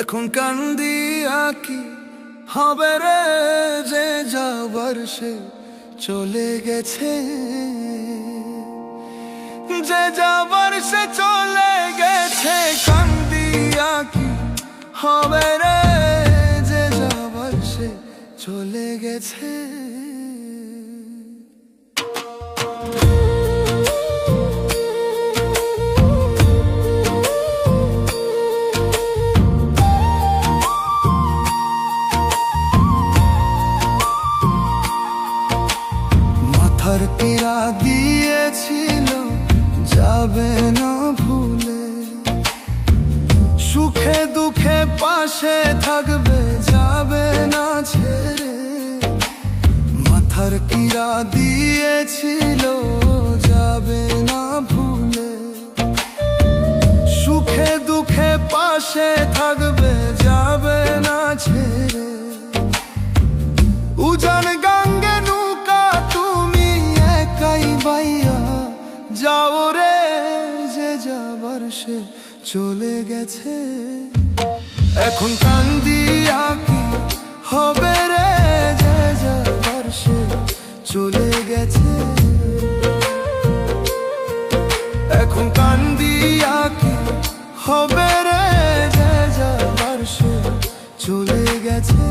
এখন কান্দিয়া কি হবে রে, যে যাবার সে চলে গেছে, যে যাবার সে চলে গেছে। কান্দিয়া কি হবে রে, যে যাবার সে চলে গেছে। মাথার পীড়া দিয়েছিল যাবে না ভুলে, সুখে দুঃখে পাশে থাকবে যাবে না ছেড়ে। মাথার পীড়া দিয়েছিল যাবে না ভুলে, সুখে দুঃখে পাশে থাকবে যাবে না ছেড়ে। উজান গঙ্গে নৌকা তুমি একাই বাইয়া যাও রে, যে যাবার সে চলে গেছে। এখন কান্দিয়া কি হবে রে, যে যাবার সে চলে গেছে। এখন কান্দিয়া কি হবে রে, যে যাবার সে চলে গেছে।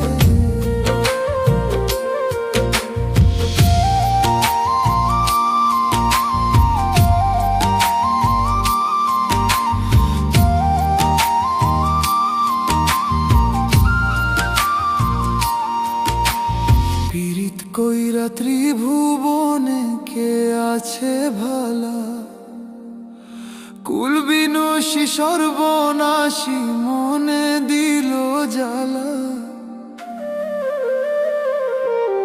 পীড়িত কইরা ত্রিভুবনে কে আছে ভালা, কুলবিনসী সর্বনাশী মনে দিল জ্বালা।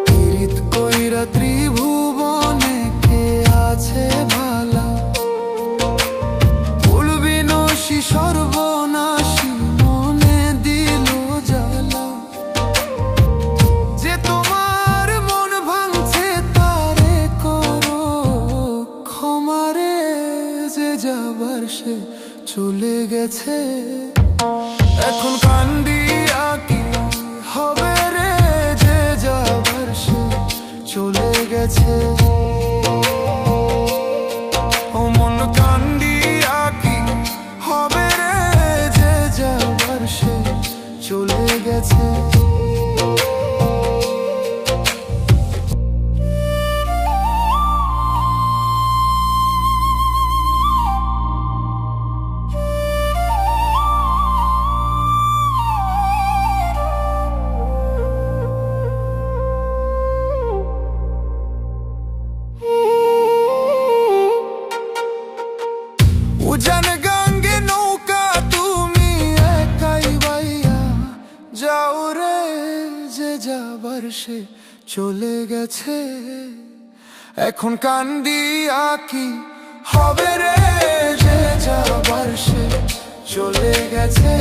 পীড়িত কইরা ত্রিভুবনে কে আছে ভালা, কুলবিনসী সর্বনাশী মনে দিল জ্বালা। যে তোমার মন ভাঙছে তারে করো ক্ষমারে, যে যাবার সে চলে গেছে। এখন কান্দিয়া কি হবে রে, যে যাবার সে চলে গেছে। ও মন কান্দিয়া কি হবে রে, যে যাবার সে চলে গেছে। উজান গঙ্গে নৌকা তুমি একাই বাইয়া যাও রে, যে যাবার সে চলে গেছে। এখন কান্দিয়া কি হবে রে, যে যাবার সে চলে গেছে।